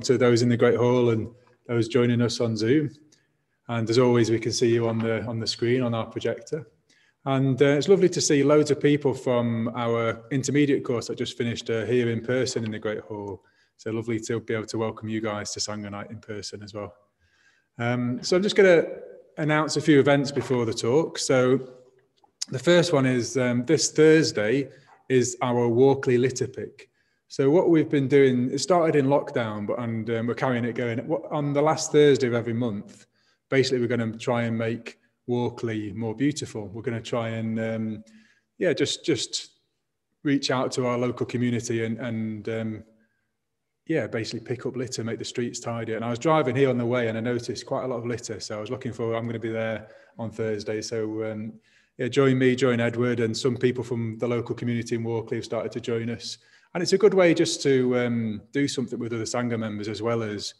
to those in the Great Hall and those joining us on Zoom. And as always, we can see you on the screen on our projector. And it's lovely to see loads of people from our intermediate course that just finished here in person in the Great Hall. So lovely to be able to welcome you guys to Sangha Night in person as well. So I'm just going to announce a few events before the talk. So the first one is this Thursday is our Walkley Litter Pick. So what we've been doing, it started in lockdown, and we're carrying it going. On the last Thursday of every month, basically we're going to try and make Walkley more beautiful. We're going to try and, just reach out to our local community and basically pick up litter, make the streets tidier. And I was driving here on the way and I noticed quite a lot of litter. So I was looking forward, I'm going to be there on Thursday. So join me, join Edward, and some people from the local community in Walkley have started to join us. And it's a good way just to do something with other Sangha members, as well as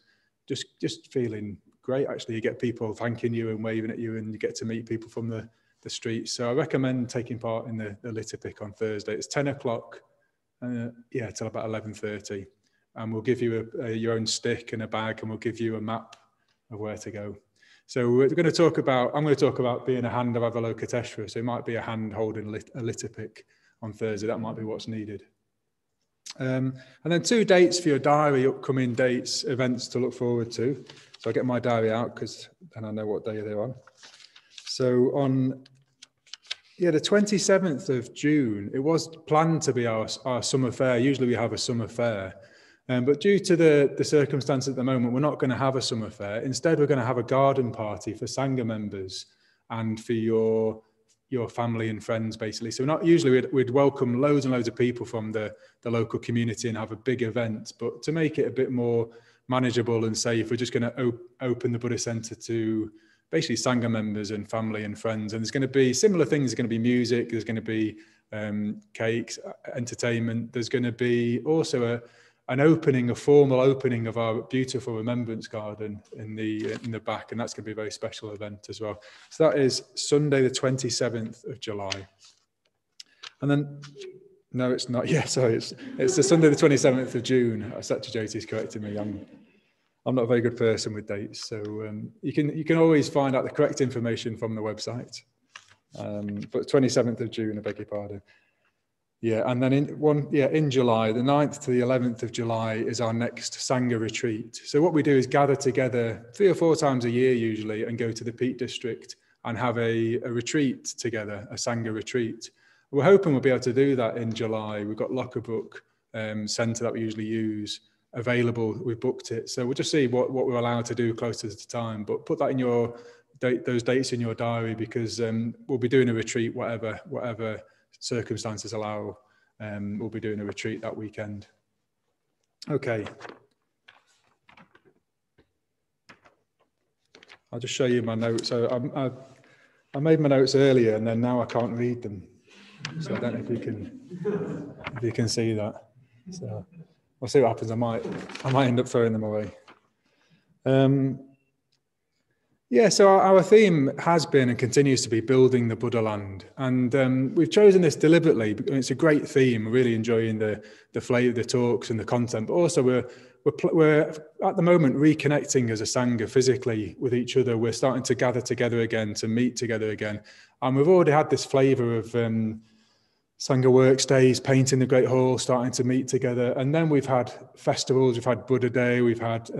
just feeling great. Actually, you get people thanking you and waving at you, and you get to meet people from the streets. So I recommend taking part in the litter pick on Thursday. It's 10 o'clock, till about 11:30. And we'll give you your own stick and a bag, and we'll give you a map of where to go. So I'm going to talk about being a hand of Avalokitesvara. So it might be a hand holding a litter pick on Thursday. That might be what's needed. And then 2 dates for your diary, upcoming dates, events to look forward to. So I'll get my diary out because then I know what day they're on. So on the 27th of June, it was planned to be our summer fair. Usually we have a summer fair. But due to the circumstances at the moment, we're not going to have a summer fair. Instead, we're going to have a garden party for Sangha members and for your family and friends, basically. So we'd welcome loads and loads of people from the local community and have a big event. But to make it a bit more manageable and safe, we're just going to open the Buddhist Centre to basically Sangha members and family and friends. And there's going to be similar things. There's going to be music. There's going to be cakes, entertainment. There's going to be also a formal opening of our beautiful remembrance garden in the back, and that's going to be a very special event as well. So that is Sunday the 27th of July. And then, no, it's not. Yeah, sorry, it's the Sunday the 27th of June. Satyajyoti's correcting me. I'm not a very good person with dates, so you can always find out the correct information from the website. But 27th of June, I beg your pardon. Yeah, and then in July, the 9th to the 11th of July is our next Sangha retreat. So what we do is gather together 3 or 4 times a year usually and go to the Peak District and have a retreat together, a Sangha retreat. We're hoping we'll be able to do that in July. We've got Lockerbrook Centre that we usually use available. We've booked it. So we'll just see what we're allowed to do closer to the time. But put that in those dates in your diary, because we'll be doing a retreat, whatever circumstances allow. We'll be doing a retreat that weekend. Okay. I'll just show you my notes. So I made my notes earlier, and then now I can't read them. So I don't know if you can see that. So we'll see what happens. I might end up throwing them away. So our theme has been and continues to be building the Buddha land. And we've chosen this deliberately. It's a great theme. We're really enjoying the flavor, the talks and the content. But also we're at the moment reconnecting as a Sangha physically with each other. We're starting to gather together again, to meet together again. And we've already had this flavor of Sangha works days, painting the Great Hall, starting to meet together. And then we've had festivals, we've had Buddha Day, we've had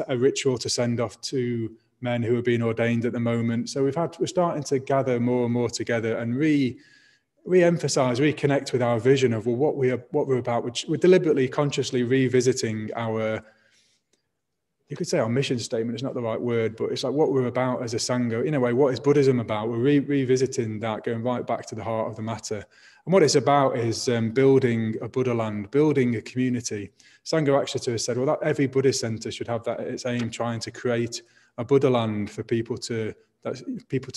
a ritual to send off to men who are being ordained at the moment. So we're starting to gather more and more together and re-emphasize, reconnect with our vision of what we're about, which we're deliberately, consciously revisiting you could say our mission statement is not the right word, but it's like what we're about as a Sangha. In a way, what is Buddhism about? We're revisiting that, going right back to the heart of the matter. And what it's about is building a Buddha land, building a community. Sangha Akshata has said, well, that every Buddhist centre should have that at its aim, trying to create a Buddha land for people to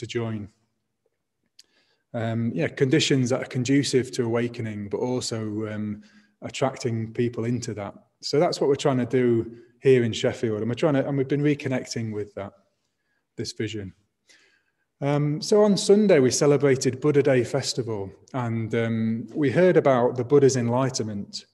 join. Conditions that are conducive to awakening, but also attracting people into that. So that's what we're trying to do here in Sheffield, and we've been reconnecting with this vision. So on Sunday we celebrated Buddha Day Festival, and we heard about the Buddha's enlightenment.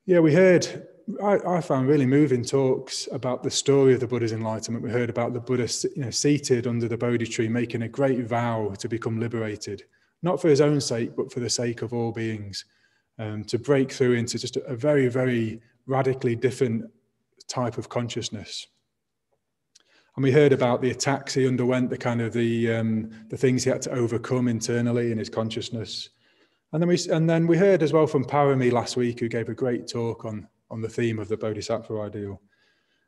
Yeah, we heard I found really moving talks about the story of the Buddha's enlightenment. We heard about the Buddha, seated under the Bodhi tree, making a great vow to become liberated, not for his own sake, but for the sake of all beings, to break through into just a very, very radically different type of consciousness. And we heard about the attacks he underwent, the kind of the things he had to overcome internally in his consciousness. And then we heard as well from Parami last week, who gave a great talk on the theme of the Bodhisattva ideal.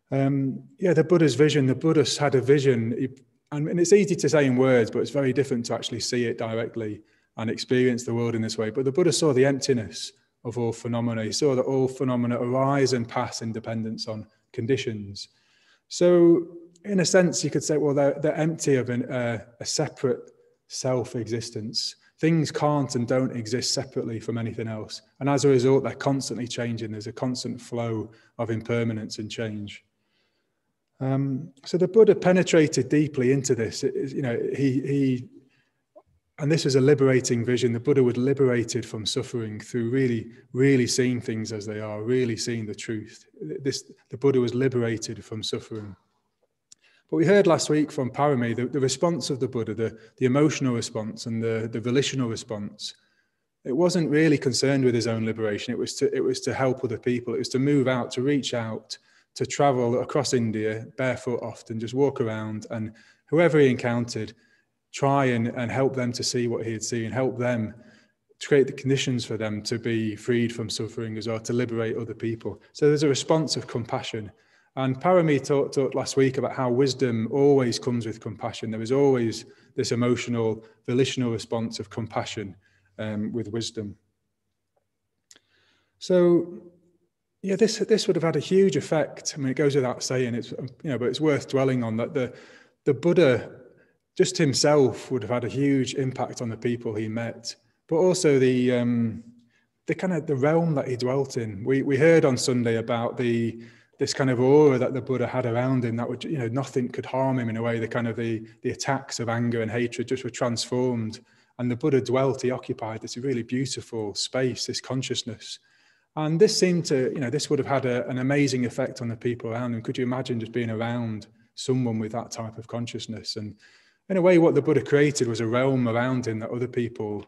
The Buddha's vision. The Buddha had a vision, and it's easy to say in words, but it's very different to actually see it directly and experience the world in this way. But the Buddha saw the emptiness of all phenomena. He saw that all phenomena arise and pass in dependence on conditions. So in a sense, you could say, well, they're empty of a separate self-existence. Things can't and don't exist separately from anything else. And as a result, they're constantly changing. There's a constant flow of impermanence and change. So the Buddha penetrated deeply into this. And this was a liberating vision. The Buddha was liberated from suffering through really, really seeing things as they are, really seeing the truth. The Buddha was liberated from suffering. But we heard last week from Parami, the response of the Buddha, the emotional response and the volitional response. It wasn't really concerned with his own liberation. It was to help other people. It was to move out, to reach out, to travel across India, barefoot often, just walk around, and whoever he encountered, try and help them to see what he had seen, help them to create the conditions for them to be freed from suffering as well, to liberate other people. So there's a response of compassion. And Parami talked last week about how wisdom always comes with compassion. There is always this emotional, volitional response of compassion with wisdom. So, yeah, this would have had a huge effect. I mean, it goes without saying, but it's worth dwelling on that the Buddha just himself would have had a huge impact on the people he met, but also the kind of the realm that he dwelt in. We heard on Sunday about this kind of aura that the Buddha had around him that would, nothing could harm him in a way. The kind of the attacks of anger and hatred just were transformed. And the Buddha he occupied this really beautiful space, this consciousness. And this seemed to, this would have had an amazing effect on the people around him. Could you imagine just being around someone with that type of consciousness? And in a way, what the Buddha created was a realm around him that other people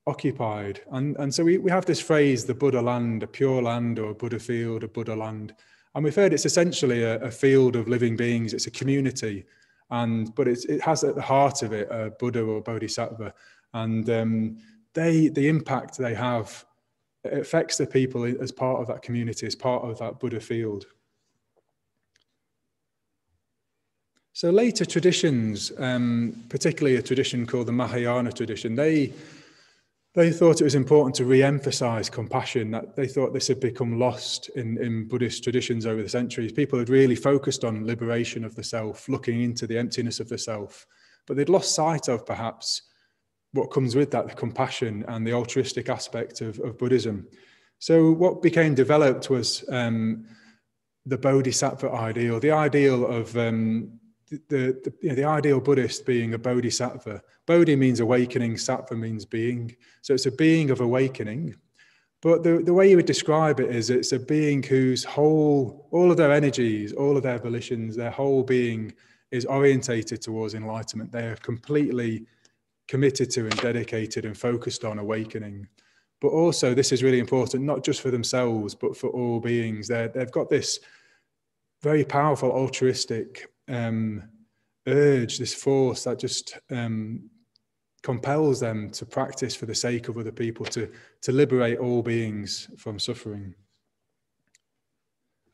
occupied. And so we have this phrase, the Buddha land, a pure land, or a Buddha field, a Buddha land. And we've heard it's essentially a field of living beings. It's a community, but it has at the heart of it a Buddha or Bodhisattva, and the impact they have, it affects the people as part of that community, as part of that Buddha field. So later traditions, particularly a tradition called the Mahayana Tradition, they thought it was important to re-emphasize compassion, that they thought this had become lost in Buddhist traditions over the centuries. People had really focused on liberation of the self, looking into the emptiness of the self, but they'd lost sight of perhaps what comes with that, the compassion and the altruistic aspect of Buddhism. So what became developed was the Bodhisattva ideal, the ideal of the ideal Buddhist being a Bodhisattva. Bodhi means awakening, Sattva means being. So it's a being of awakening. But the way you would describe it is it's a being whose all of their energies, all of their volitions, their whole being is orientated towards enlightenment. They are completely committed to and dedicated and focused on awakening. But also, this is really important, not just for themselves, but for all beings. They've got this very powerful altruistic urge, this force that just compels them to practice for the sake of other people, to liberate all beings from suffering.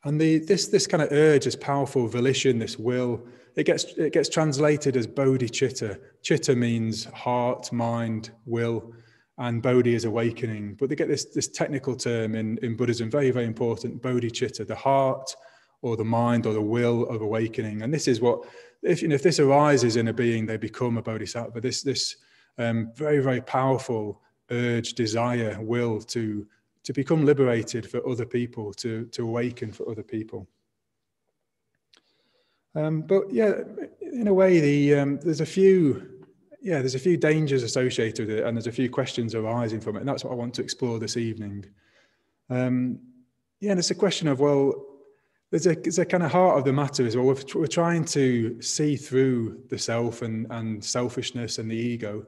And this kind of urge, this powerful volition, this will, it gets translated as Bodhichitta. Chitta means heart, mind, will, and Bodhi is awakening. But they get this technical term in Buddhism, very, very important, Bodhichitta, the heart or the mind or the will of awakening. And this is what, if this arises in a being, they become a Bodhisattva. This very, very powerful urge, desire, will to become liberated for other people, to awaken for other people. But yeah, in a way, there's a few dangers associated with it, and there's a few questions arising from it, and that's what I want to explore this evening. and it's a question of, well, there's a kind of heart of the matter is, well, we're trying to see through the self and selfishness and the ego.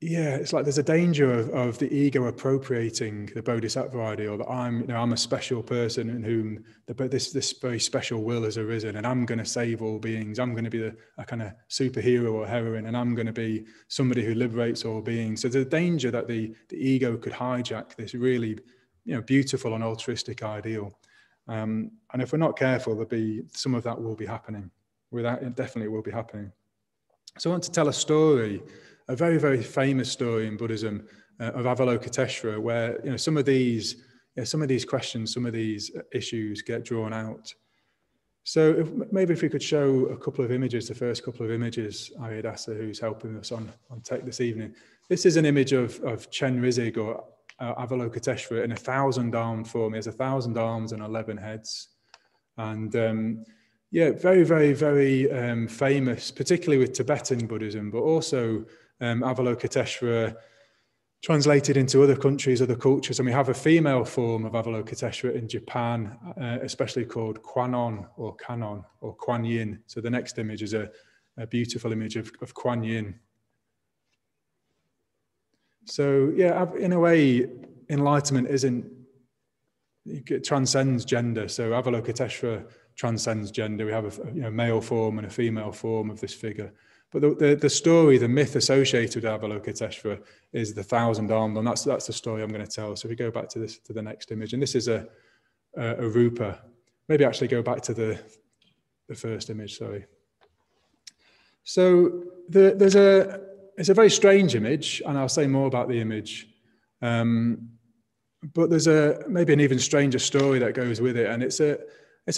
It's like there's a danger of the ego appropriating the Bodhisattva ideal, that I'm a special person in whom this very special will has arisen, and I'm going to save all beings. I'm going to be a kind of superhero or heroine, and I'm going to be somebody who liberates all beings. So there's a danger that the ego could hijack this really, beautiful and altruistic ideal. And if we're not careful, there'll be some of that will be happening. It definitely will be happening. So I want to tell a story, a very, very famous story in Buddhism of Avalokitesvara, where some of these questions, some of these issues get drawn out. So maybe if we could show a couple of images, the first couple of images, Ayadasa, who's helping us on tech this evening. This is an image of Chen Rizig, or Avalokitesvara, in a 1,000-armed form. He has 1,000 arms and 11 heads. And very, very, very famous, particularly with Tibetan Buddhism, but also Avalokitesvara translated into other countries, other cultures. And we have a female form of Avalokitesvara in Japan, especially called Kwanon or Kanon or Kuan Yin. So the next image is a beautiful image of Kuan Yin. So in a way, enlightenment it transcends gender. So Avalokitesvara transcends gender. We have a male form and a female form of this figure. But the story, the myth associated with Avalokitesvara is the 1,000-armed, and that's the story I'm going to tell. So if we go back to the next image, and this is a rupa. Maybe actually go back to the first image. Sorry. So it's a very strange image, and I'll say more about the image. But there's maybe an even stranger story that goes with it, and it's a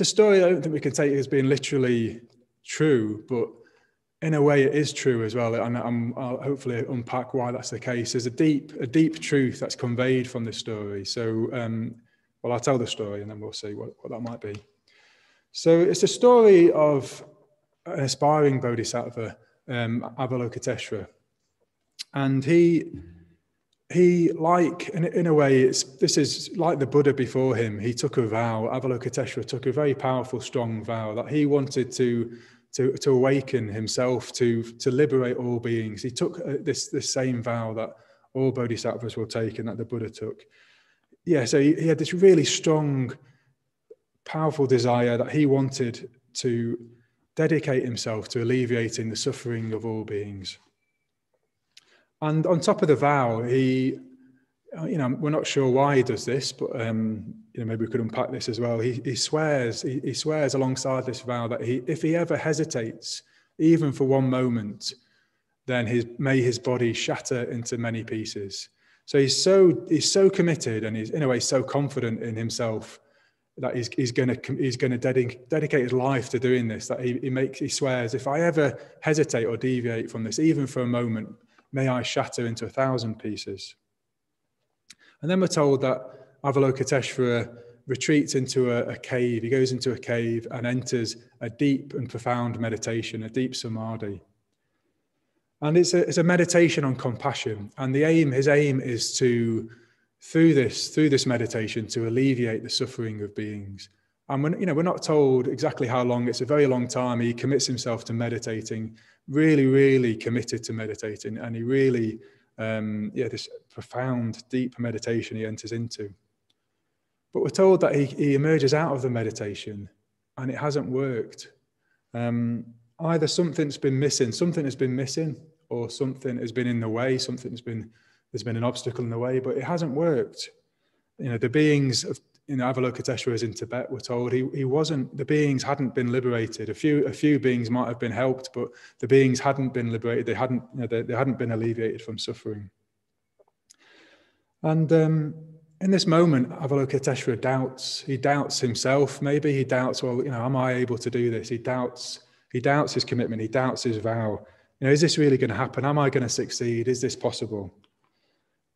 story I don't think we can take as being literally true, but in a way it is true as well, and I'll hopefully unpack why that's the case. There's a deep truth that's conveyed from this story. So, I'll tell the story and then we'll see what that might be. So it's a story of an aspiring Bodhisattva, Avalokitesvara, and he in a way, this is like the Buddha before him. He took a vow. Avalokitesvara took a very powerful, strong vow that he wanted to awaken himself, to liberate all beings. He took this same vow that all bodhisattvas will take and that the Buddha took. So he had this really strong, powerful desire that he wanted to dedicate himself to alleviating the suffering of all beings. And on top of the vow, we're not sure why he does this, but maybe we could unpack this as well. He swears alongside this vow that if he ever hesitates, even for one moment, then may his body shatter into many pieces. So he's so committed, and he's in a way so confident in himself that he's going to dedicate his life to doing this. That he swears, if I ever hesitate or deviate from this, even for a moment, may I shatter into 1,000 pieces. And then we're told that Avalokitesvara retreats into a cave. He goes into a cave and enters a deep and profound meditation, a deep samadhi. And it's a meditation on compassion. And his aim is to, through this meditation, to alleviate the suffering of beings. And we're not told exactly how long. It's a very long time. He commits himself to meditating, really, really committed to meditating, and he really, this profound, deep meditation he enters into. But we're told that he emerges out of the meditation, and it hasn't worked. Either something has been missing, or something has been in the way. There's been an obstacle in the way, but it hasn't worked. The beings of Avalokitesvara is in Tibet. We're told the beings hadn't been liberated. A few beings might have been helped, but the beings hadn't been liberated. They hadn't been alleviated from suffering. And in this moment, Avalokitesvara doubts. He doubts himself. Maybe he doubts, am I able to do this? He doubts his commitment. He doubts his vow. Is this really going to happen? Am I going to succeed? Is this possible?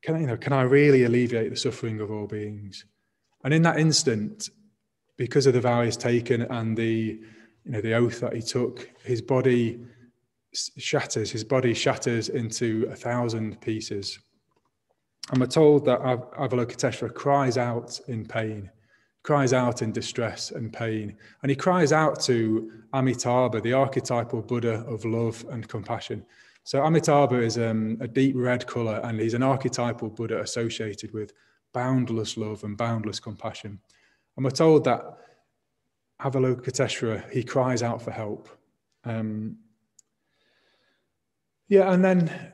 Can I really alleviate the suffering of all beings? And in that instant, because of the vow he's taken and the oath that he took, his body shatters into 1,000 pieces. And we're told that Avalokitesvara cries out in pain, cries out in distress and pain. And he cries out to Amitabha, the archetypal Buddha of love and compassion. So Amitabha is a deep red color, and he's an archetypal Buddha associated with boundless love and boundless compassion. And we're told that Avalokitesvara, he cries out for help. And then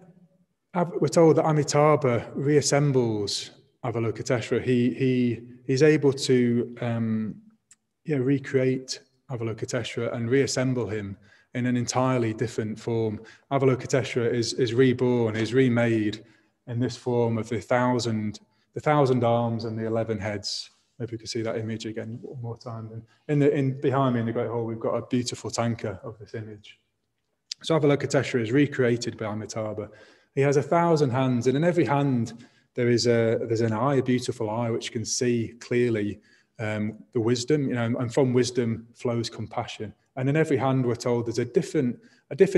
we're told that Amitabha reassembles Avalokitesvara. He's able to recreate Avalokitesvara and reassemble him in an entirely different form. Avalokitesvara is reborn, is remade in this form of the thousand arms and the 11 heads. Maybe we can see that image again one more time. And behind me in the Great Hall, we've got a beautiful tanka of this image. So Avalokitesvara is recreated by Amitabha. He has 1,000 hands, and in every hand there's an eye, a beautiful eye, which can see clearly the wisdom, and from wisdom flows compassion. And in every hand, we're told there's a different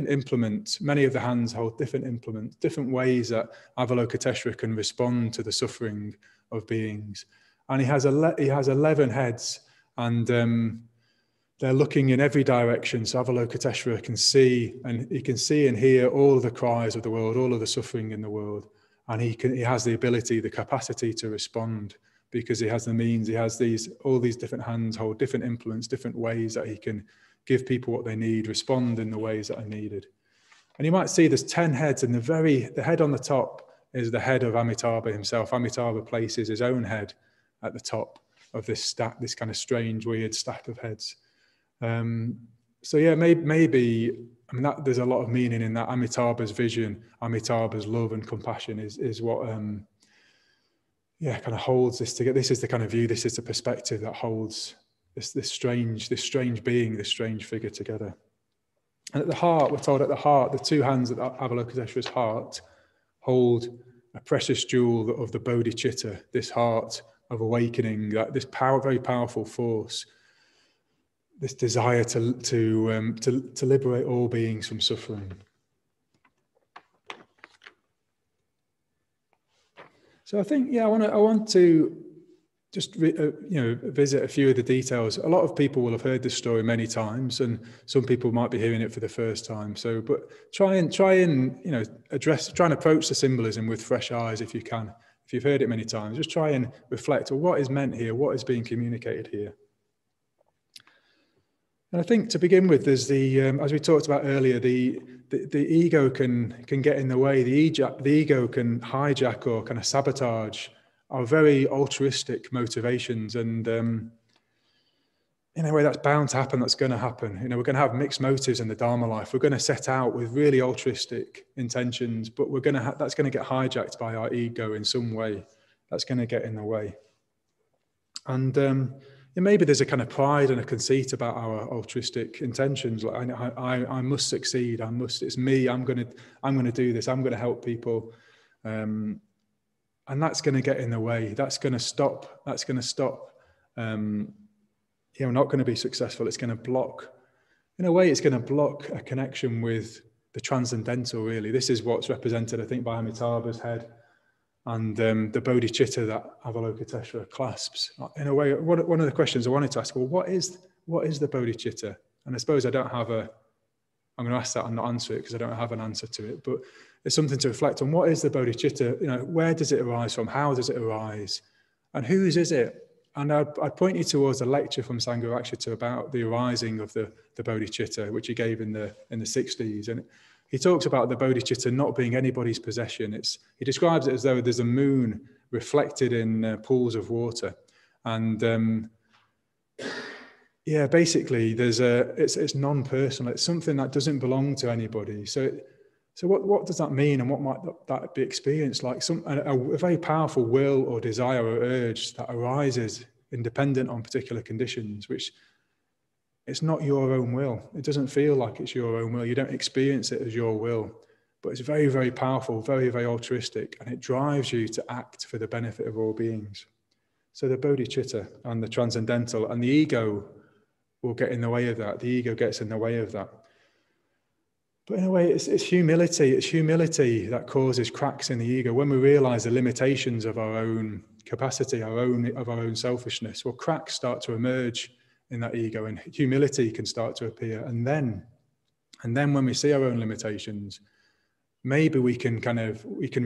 implement. Many of the hands hold different implements, different ways that Avalokitesvara can respond to the suffering of beings. And he has 11 heads, and they're looking in every direction. So Avalokitesvara can see, and he can see and hear all of the cries of the world, all of the suffering in the world. And he has the ability, the capacity to respond, because he has the means. He has all these different hands hold different implements, different ways that he can give people what they need, respond in the ways that are needed. And you might see there's 10 heads, and the head on the top is the head of Amitabha himself. Amitabha places his own head at the top of this stack, this kind of strange, weird stack of heads. So yeah, maybe there's a lot of meaning in that. Amitabha's vision, Amitabha's love and compassion is what kind of holds this together. This is the kind of view, this is the perspective that holds this strange being, this strange figure together. And at the heart, we're told at the heart, the two hands at Avalokitesvara's heart hold a precious jewel of the Bodhichitta, this heart of awakening, this very powerful force, this desire to liberate all beings from suffering. So I think, I want to just visit a few of the details. A lot of people will have heard this story many times, and some people might be hearing it for the first time. So, but try and approach the symbolism with fresh eyes if you can. If you've heard it many times, just try and reflect on what is meant here, what is being communicated here. And I think to begin with, there's as we talked about earlier, the ego can get in the way. The ego can hijack or kind of sabotage our very altruistic motivations, and in a way that's bound to happen. That's going to happen. We're going to have mixed motives in the Dharma life. We're going to set out with really altruistic intentions, but that's going to get hijacked by our ego in some way. That's going to get in the way, and maybe there's a kind of pride and a conceit about our altruistic intentions. Like I must succeed. It's me. I'm going to do this. I'm going to help people. And that's going to get in the way. That's going to stop. We're not going to be successful. It's going to block. In a way, it's going to block a connection with the transcendental, really. This is what's represented, I think, by Amitabha's head and the Bodhichitta that Avalokitesvara clasps. In a way, one of the questions I wanted to ask, well, what is the Bodhichitta? And I suppose I'm going to ask that and not answer it because I don't have an answer to it, but it's something to reflect on. What is the Bodhichitta? Where does it arise from? How does it arise? And whose is it? And I'd point you towards a lecture from Sangha Rakshita about the arising of the Bodhichitta, which he gave in the 60s. And he talks about the Bodhichitta not being anybody's possession. He describes it as though there's a moon reflected in pools of water. And basically it's non-personal. It's something that doesn't belong to anybody. So what does that mean, and what might that be experienced like? A very powerful will or desire or urge that arises independent on particular conditions, which it's not your own will. It doesn't feel like it's your own will. You don't experience it as your will, but it's very, very powerful, very, very altruistic, and it drives you to act for the benefit of all beings. So the Bodhichitta and the transcendental, and the ego will get in the way of that. The ego gets in the way of that. But in a way, it's humility. It's humility that causes cracks in the ego. When we realize the limitations of our own capacity, of our own selfishness, well, cracks start to emerge in that ego, and humility can start to appear. And then when we see our own limitations, maybe we can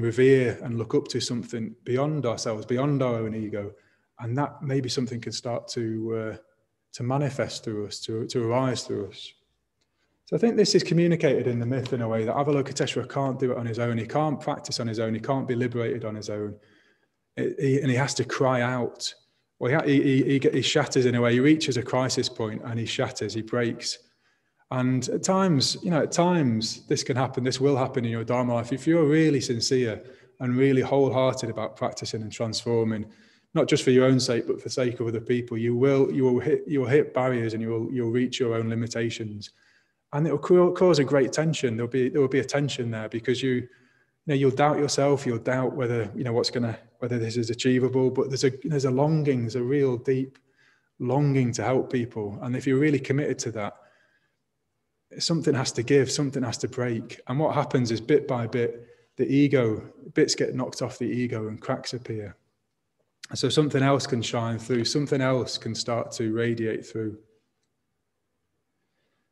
revere and look up to something beyond ourselves, beyond our own ego, and that maybe something can start to manifest through us, to arise through us. So I think this is communicated in the myth in a way that Avalokitesvara can't do it on his own. He can't practice on his own. He can't be liberated on his own. And he has to cry out. Well, he shatters in a way. He reaches a crisis point and he shatters, he breaks. And at times, this can happen, this will happen in your Dharma life. If you're really sincere and really wholehearted about practicing and transforming, not just for your own sake, but for the sake of other people, you will hit barriers and you'll reach your own limitations. And it will cause a great tension. There will be a tension there because you'll doubt yourself. You'll doubt whether whether this is achievable. But there's a longing. There's a real deep longing to help people. And if you're really committed to that, something has to give. Something has to break. And what happens is bit by bit, bits get knocked off the ego and cracks appear. And so something else can shine through. Something else can start to radiate through.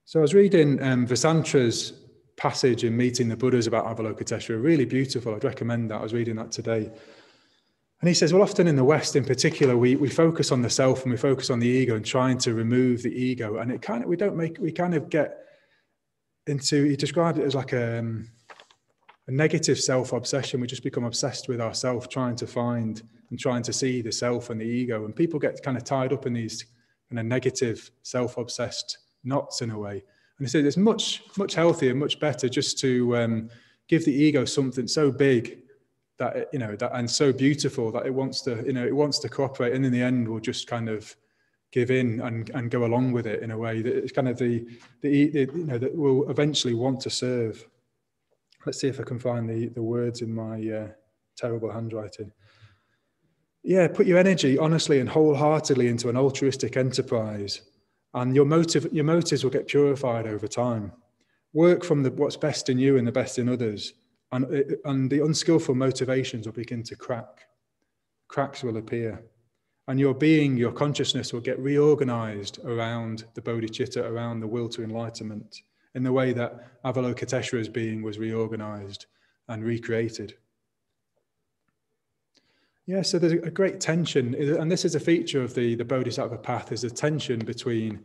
So I was reading Vasantra's passage in Meeting the Buddhas about Avalokitesvara, really beautiful. I'd recommend that. I was reading that today. And he says, well, often in the West in particular, we focus on the self and we focus on the ego and trying to remove the ego. And we kind of get into, he described it as like a negative self-obsession. We just become obsessed with ourself, trying to find and trying to see the self and the ego. And people get kind of tied up in these kind of negative self-obsessed knots in a way. And he said it's much healthier, much better just to give the ego something so big that and so beautiful that it wants to cooperate, and in the end will just kind of give in and go along with it in a way that it's kind of that will eventually want to serve. Let's see if I can find the words in my terrible handwriting. Yeah, put your energy honestly and wholeheartedly into an altruistic enterprise. And your motives will get purified over time. Work from what's best in you and the best in others. And the unskillful motivations will begin to crack. Cracks will appear. And your consciousness will get reorganized around the bodhicitta, around the will to enlightenment, in the way that Avalokitesvara's being was reorganized and recreated. Yeah, so there's a great tension, and this is a feature of the Bodhisattva path, is a tension between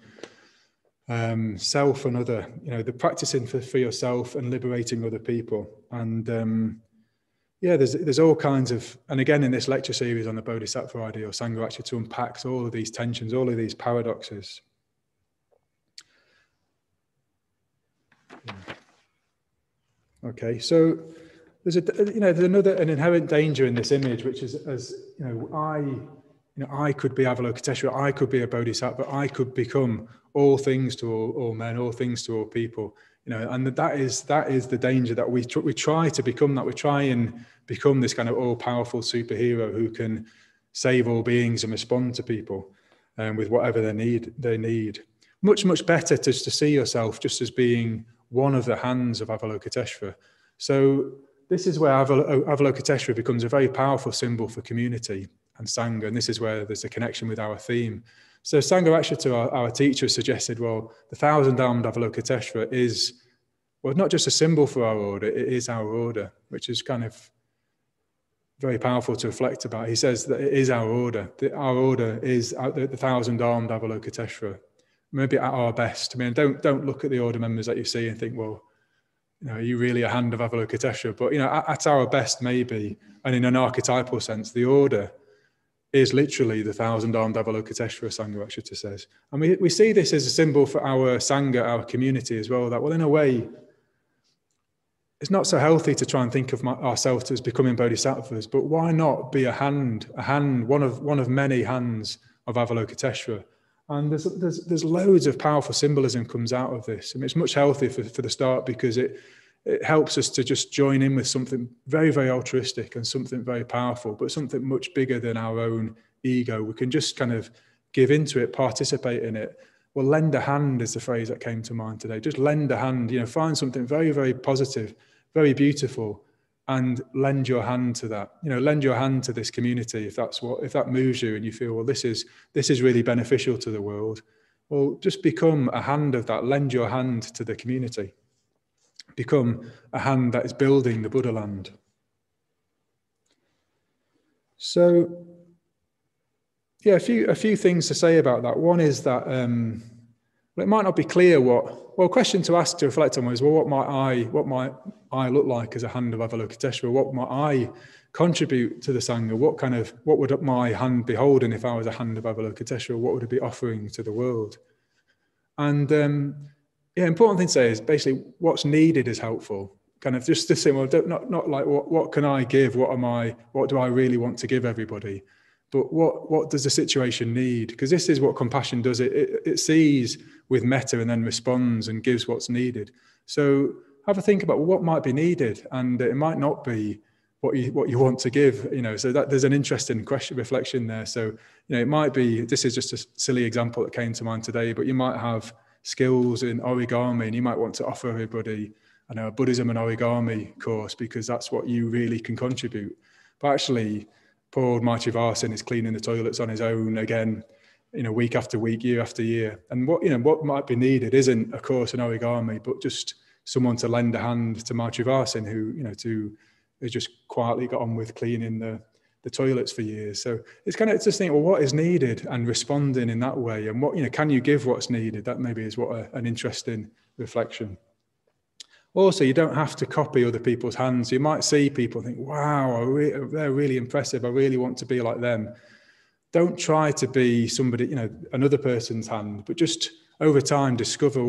self and other, the practicing for yourself and liberating other people. And there's all kinds of, and again in this lecture series on the Bodhisattva ideal, Sangha actually unpacks all of these tensions, all of these paradoxes. Yeah. Okay, so there's an inherent danger in this image, which is, I could be Avalokitesvara, I could be a Bodhisattva, I could become all things to all men, all things to all people, and that is the danger, that we try to become that. We try and become this kind of all-powerful superhero who can save all beings and respond to people with whatever they need. Much better to see yourself just as being one of the hands of Avalokitesvara. So this is where Avalokitesvara becomes a very powerful symbol for community and Sangha, and this is where there's a connection with our theme. So Sangha Rakshata, our teacher, suggested, well, the 1,000-armed Avalokitesvara is, well, not just a symbol for our order, it is our order, which is kind of very powerful to reflect about. He says that it is our order. Our order is the 1,000-armed Avalokitesvara. Maybe at our best. I mean, don't look at the order members that you see and think, well, are you really a hand of Avalokitesvara? But, at our best, maybe, and in an archetypal sense, the order is literally the 1,000-armed Avalokitesvara, Sangha Rakshata says. And we see this as a symbol for our Sangha, our community as well, that, well, in a way, it's not so healthy to try and think of ourselves as becoming bodhisattvas, but why not be a hand, one of many hands of Avalokitesvara? And there's loads of powerful symbolism comes out of this. I mean, it's much healthier for the start, because it helps us to just join in with something very, very altruistic and something very powerful, but something much bigger than our own ego. We can just kind of give into it, participate in it, Well, lend a hand is the phrase that came to mind today. Just lend a hand, find something very, very positive, very beautiful, and lend your hand to that. Lend your hand to this community if that moves you and you feel, well, this is really beneficial to the world. Well, just become a hand of that. Lend your hand to the community. Become a hand that is building the Buddha land. So, yeah, a few things to say about that. One is that it might not be clear question to ask, to reflect on was, well, what might I look like as a hand of Avalokitesvara? What might I contribute to the Sangha? What would my hand be holding if I was a hand of Avalokitesvara? What would it be offering to the world? And important thing to say is basically what's needed is helpful. Kind of just to say, well, not like what can I give? What do I really want to give everybody? But what does the situation need? Because this is what compassion does. It sees with metta and then responds and gives what's needed. So have a think about what might be needed, and it might not be what you want to give. So that there's an interesting reflection there. So it might be, this is just a silly example that came to mind today, but you might have skills in origami, and you might want to offer everybody, a Buddhism and origami course because that's what you really can contribute. But actually, poor old Mahayana is cleaning the toilets on his own again, week after week, year after year. And what might be needed isn't a course in origami, but just someone to lend a hand to Mahayana who just quietly got on with cleaning the toilets for years. So it's just think, well, what is needed and responding in that way, and what can you give what's needed? That maybe is an interesting reflection. Also, you don't have to copy other people's hands. You might see people think, wow, they're really impressive. I really want to be like them. Don't try to be somebody, another person's hand, but just over time discover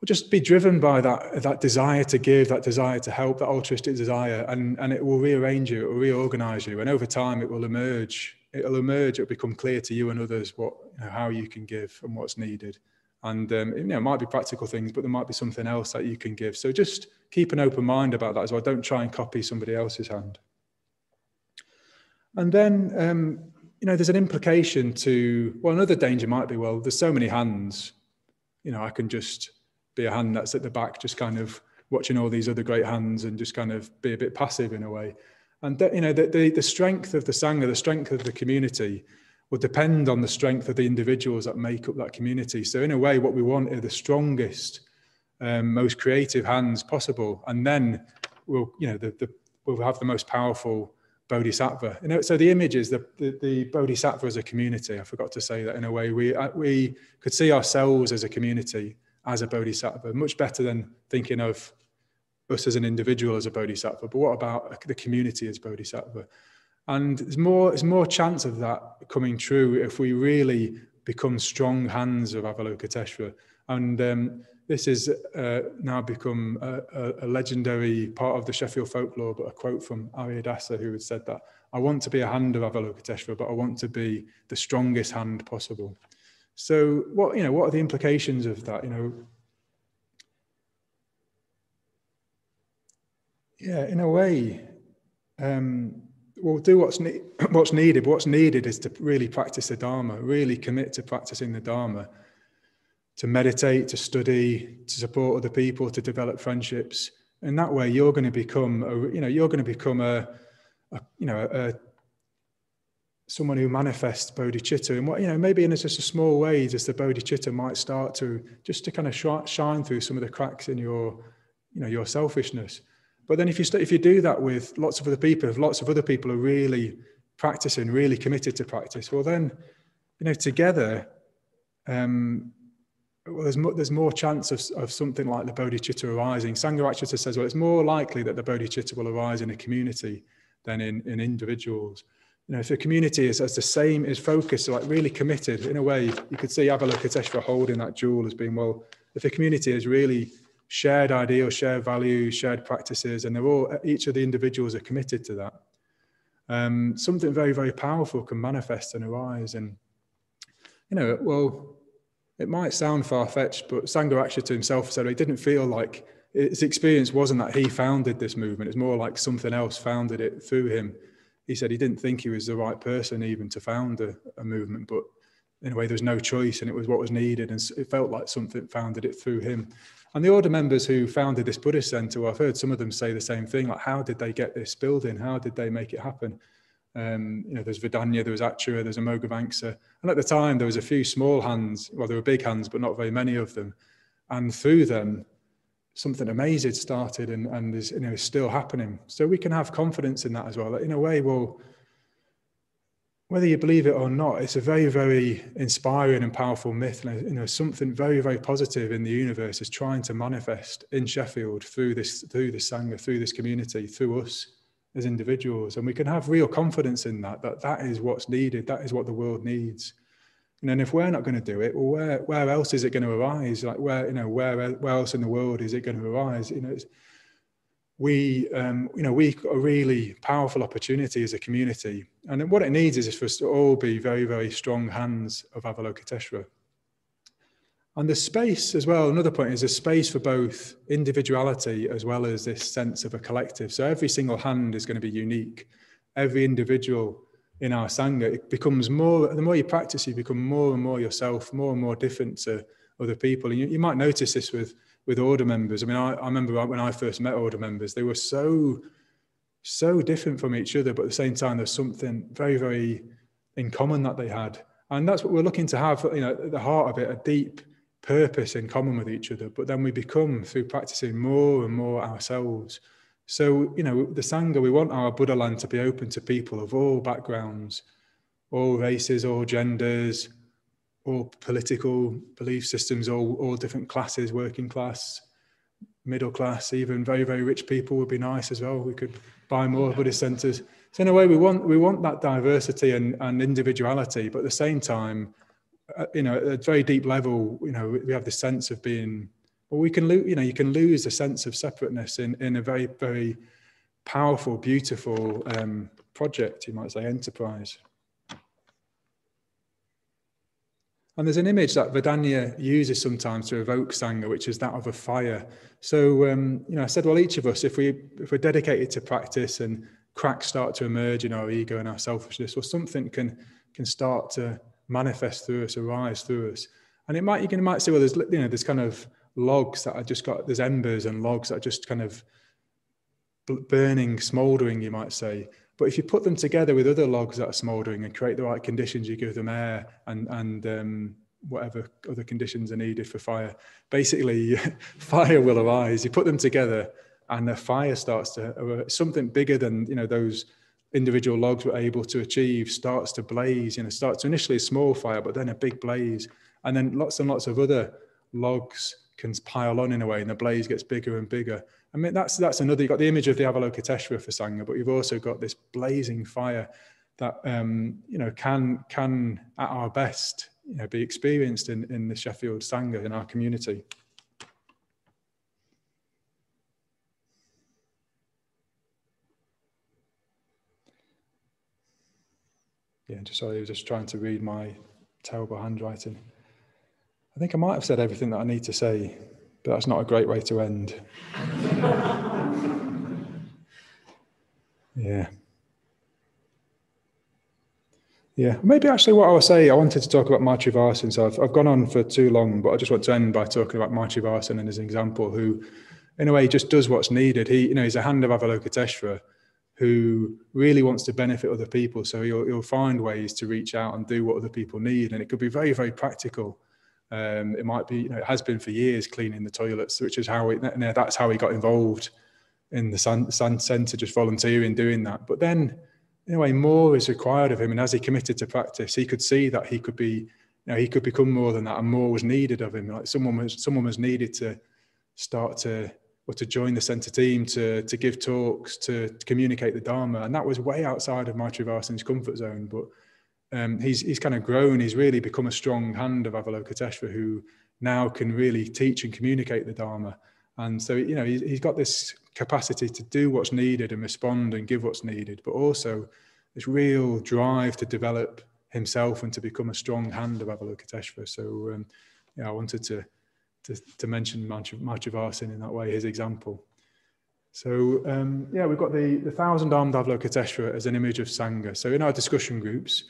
just be driven by that desire to give, that desire to help, that altruistic desire, and it will rearrange you, it will reorganize you. And over time it will emerge. It'll become clear to you and others how you can give and what's needed. And it might be practical things, but there might be something else that you can give. So just keep an open mind about that as well. Don't try and copy somebody else's hand. And then, there's an implication to, another danger might be, there's so many hands, I can just be a hand that's at the back, just kind of watching all these other great hands and just kind of be a bit passive in a way. And the strength of the Sangha, the strength of the community will depend on the strength of the individuals that make up that community. So in a way, what we want are the strongest, most creative hands possible. And then we'll have the most powerful Bodhisattva. So the image is the Bodhisattva as a community. I forgot to say that. In a way, we could see ourselves as a community, as a Bodhisattva, much better than thinking of us as an individual as a Bodhisattva. But what about the community as Bodhisattva? And there's more chance of that coming true if we really become strong hands of Avalokitesvara. And this is now become a legendary part of the Sheffield folklore, but a quote from Aryadasa, who had said that, I want to be a hand of Avalokitesvara, but I want to be the strongest hand possible. So what are the implications of that? In a way, we'll do what's needed. But what's needed is to really practice the Dharma, really commit to practicing the Dharma, to meditate, to study, to support other people, to develop friendships. And that way, you're going to become someone who manifests bodhicitta. And maybe in just a small way, just the bodhicitta might start to kind of shine through some of the cracks in your selfishness. But then if you do that with lots of other people, if lots of other people are really practicing, really committed to practice, well then, together, there's more chance of something like the bodhicitta arising. Sangha says, it's more likely that the bodhicitta will arise in a community than in individuals. If the community is focused, like really committed, in a way, you could see Avalokitesvara holding that jewel as being, if the community is really shared ideals, shared values, shared practices, and each of the individuals are committed to that, something very, very powerful can manifest and arise. And, it might sound far-fetched, but Sangha himself said he didn't feel like his experience wasn't that he founded this movement. It's more like something else founded it through him. He said he didn't think he was the right person even to found a movement, but in a way, there was no choice, and it was what was needed, and it felt like something founded it through him. And the order members who founded this Buddhist center, well, I've heard some of them say the same thing, like, how did they get this building? How did they make it happen? There's Vedanya, there was Achara, there's Amoghavanksa. And at the time, there was a few small hands. Well, there were big hands, but not very many of them. And through them, something amazing started and is still happening. So we can have confidence in that as well. That in a way, well, whether you believe it or not, it's a very, very inspiring and powerful myth. And, something very, very positive in the universe is trying to manifest in Sheffield through this Sangha, through this community, through us as individuals. And we can have real confidence in that is what's needed. That is what the world needs. And if we're not going to do it, well, where else is it going to arise? Like where else in the world is it going to arise? We a really powerful opportunity as a community. And what it needs is for us to all be very, very strong hands of Avalokitesvara. And the space as well, another point, is a space for both individuality as well as this sense of a collective. So every single hand is going to be unique. Every individual in our Sangha, it becomes more, the more you practice, you become more and more yourself, more and more different to other people. And you might notice this with order members. I mean, I remember when I first met order members, they were so different from each other, but at the same time, there's something very, very in common that they had. And that's what we're looking to have, at the heart of it, a deep purpose in common with each other. But then we become, through practicing, more and more ourselves. So, the Sangha, we want our Buddha land to be open to people of all backgrounds, all races, all genders, all political belief systems, all different classes, working class, middle class, even very, very rich people would be nice as well. We could buy more Buddhist centers. So in a way, we want that diversity and individuality, but at the same time, at a very deep level, we have this sense of being, well, we can lose, you can lose a sense of separateness in a very, very powerful, beautiful project, you might say, enterprise. And there's an image that Vedanya uses sometimes to evoke Sangha, which is that of a fire. So, I said, well, each of us, if we're dedicated to practice and cracks start to emerge in our ego and our selfishness, well, something can start to manifest through us, arise through us. And you might say, well, there's kind of logs that are just there's embers and logs that are just kind of burning, smouldering, you might say. But if you put them together with other logs that are smouldering and create the right conditions, you give them air and whatever other conditions are needed for fire, basically fire will arise. You put them together and the fire starts to, something bigger than those individual logs were able to achieve, starts to blaze, starts initially a small fire, but then a big blaze. And then lots and lots of other logs can pile on in a way, and the blaze gets bigger and bigger. I mean, that's another, you've got the image of the Avalokitesvara for Sangha, but you've also got this blazing fire that, can at our best, be experienced in the Sheffield Sangha, in our community. Yeah, sorry, I was just trying to read my terrible handwriting. I think I might have said everything that I need to say, but that's not a great way to end. Yeah. Maybe actually what I was saying, I wanted to talk about Maitreyavarsin, so I've gone on for too long, but I just want to end by talking about Maitreyavarsin as an example, who, in a way, just does what's needed. He's a hand of Avalokitesvara who really wants to benefit other people, so he'll find ways to reach out and do what other people need, and it could be very, very practical. It might be, it has been for years, cleaning the toilets, which is how that's how he got involved in the Sangha Centre, just volunteering, doing that. But then, in a way, more is required of him, and as he committed to practice, he could see that he could be, he could become more than that, and more was needed of him. Like someone was needed to start to join the centre team, to give talks, to communicate the Dharma, and that was way outside of Maitreyavarsin's comfort zone. But he's kind of grown. He's really become a strong hand of Avalokitesvara who now can really teach and communicate the Dharma. And so, he's got this capacity to do what's needed and respond and give what's needed, but also this real drive to develop himself and to become a strong hand of Avalokitesvara. So, I wanted to mention Maitreyavarsin in that way, his example. So, we've got the 1,000-armed Avalokitesvara as an image of Sangha. So in our discussion groups,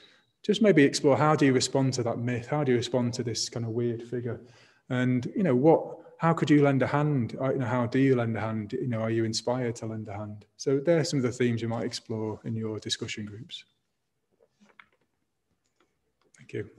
just maybe explore, how do you respond to that myth? How do you respond to this kind of weird figure? And, you know, how could you lend a hand? You know, how do you lend a hand? You know, are you inspired to lend a hand? So there are some of the themes you might explore in your discussion groups. Thank you.